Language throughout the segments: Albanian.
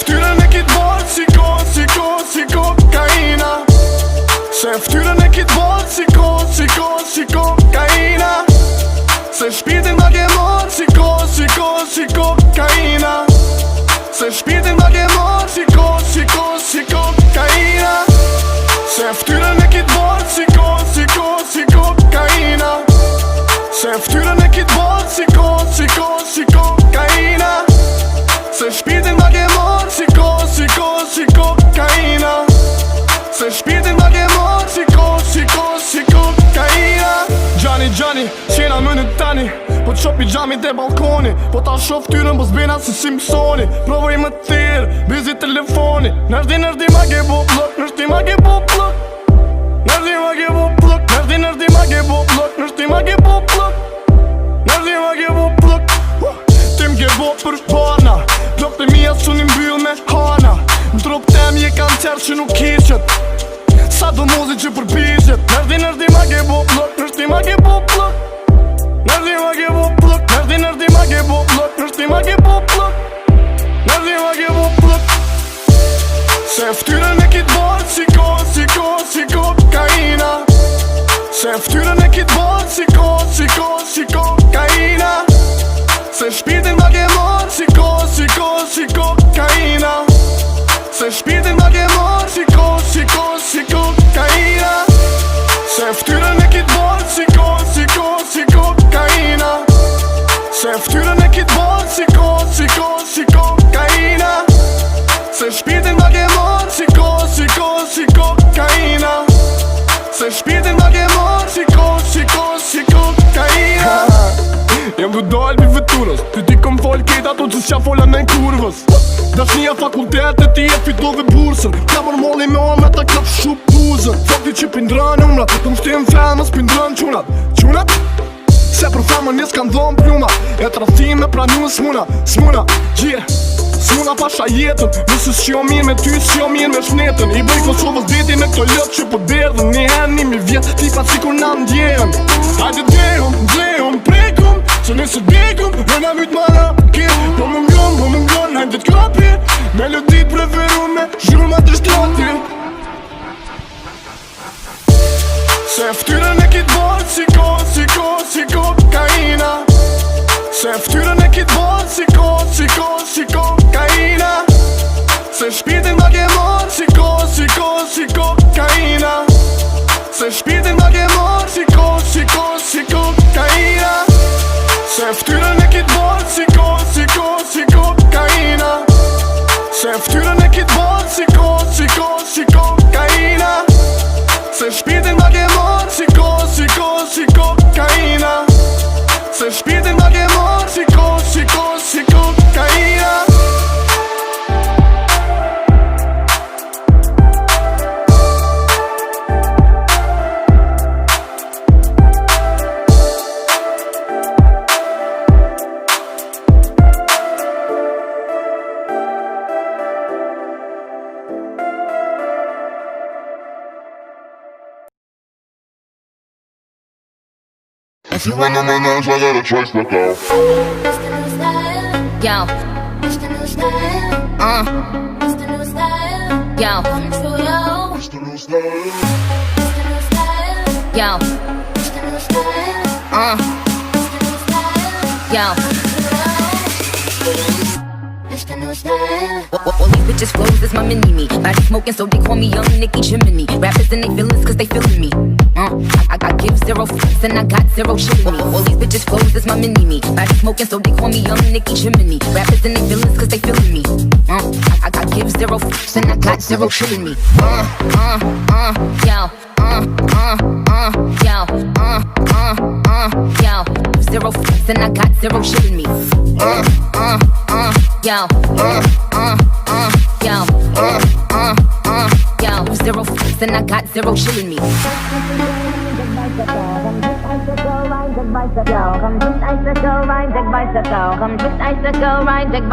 ftyrën e kit bërë si kokaina. Se ftyrën e kit bërë si kokaina. Se shpirtin ma ke morë si kokaina. Se shpirtin ma ke morë si kokaina. Se ftyrën e kit bërë si kokaina. Se ftyrën e kit bërë si kokaina. Se shpirtin ma ke morë si kokaina. Se shpirtin ma ke morë si kokaina. Gjani, qena më në tani. Po t'shop i gjami te balkoni. Po ta shof tyrën po s'bena si Simpsoni. Provoj më thirë, bizi telefoni. Nërdi ma ke bo plok, nërdi ma ke bo plok. Nërdi ma ke bo plok, nërdi ma ke bo plok. Nërdi ma ke bo plok, nërdi ma ke bo plok. Tim ke bo për pana. Plok të mija s'unin mbyll me hana. Në trup tem je kancer që nuk kishet. Sa do mozi që përpishet. Nërdi ma ke bo plok, nërdi ma ke bo plok. Nërdi ma ke bo plok, nërdi ma ke bo plok. Nërdi ma ke bo plok, nërdi ma ke bo plok. Se ftyrën e kit bërë si kokaina. Se ftyrën e kit bërë si kokaina. Se shpirtin ma ke morë si kokaina. Se shpirtin ma ke morë si kokaina. Se ftyrën e kit bërë si kokaina. Se ftyrën e kit bërë si kokaina. Se shpirtin ma ke morë si kokaina. Se shpirtin ma ke morë si kokaina. Jem du dal pi veturës. Ty ti kom fol kejt ato që s'qa fola në kurvës. Dashnia fakultet e ti e fitove bursën. Ka për molli me ome ta klap shup buzën. Fakti që pindran umrat, të mshtim femës pindran qunat. Qunat? Se për femën nis kan dhom pluma. E të rëthim me pranu s'muna. S'muna pasha jetën. Nëse s'jo mirë me ty, s'jo mirë me shnetën. I bëj Kosovës deti me këto lëtë që po derdhën. Një hen, një mi vjetë, tipa si kur na ndjehen. Hajde dhehum, prekum. Se nëse dekum, vëna myt mana kje. Po më ngon, hajde t'kapi. Melodit preferume, zhurma të shtrati. Se ftyrën e kit bërë si kokaina. Se ftyrën e kit bërë si kokaina. Se shpirtin ma ke morë si kokaina. Se shpirtin ma ke morë si kokaina. Se ftyrën e kit bërë si kokaina. Se ftyrën e kit bërë si kokaina. Se shpirtin ma ke morë si kokaina. Se shpirtin ma ke morë si kokaina. If you wanna manage, I got a choice to go. It's the new style. Yo. It's the new style. It's the new style. Yo. Come true, yo. It's the new style. It's the new style. Yo. It's the new style. It's the new style. Yo. It's the new style. All these bitches flows is my mini-me. Body smoking so they call me Young Nicki Chimney. Rappers and they feelings cause they feeling me. I give zero fucks and I got zero shit in me. All these bitches flows is my mini-me. Body smoking so they call me Young Nicki Chimney. Rappers and they feelings cause they feeling me. I give zero fucks and I got zero shit in me. Yo. Yo. Zero fucks and I got zero shit in me. Yo. Yo. Zero fucks and I got zero shit in me. Come twist icicle, ride deck bicycle. Come twist icicle, ride deck bicycle. Come twist icicle, ride deck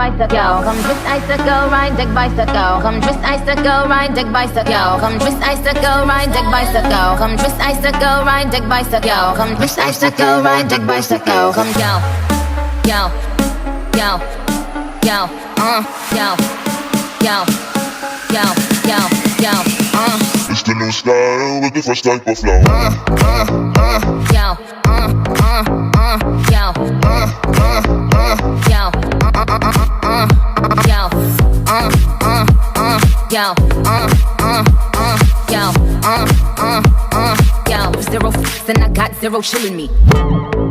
bicycle. Come twist icicle, ride deck bicycle. Come twist icicle, ride deck bicycle. Come twist icicle, ride deck bicycle. Come twist icicle, ride deck bicycle. Come yo, yo, yo, yo, yo, yo, yo, yo, yo, It's the new style with the fresh type of flow. yo, yo, yo, yo, yo, yo, zero, and I got zero chillin' me.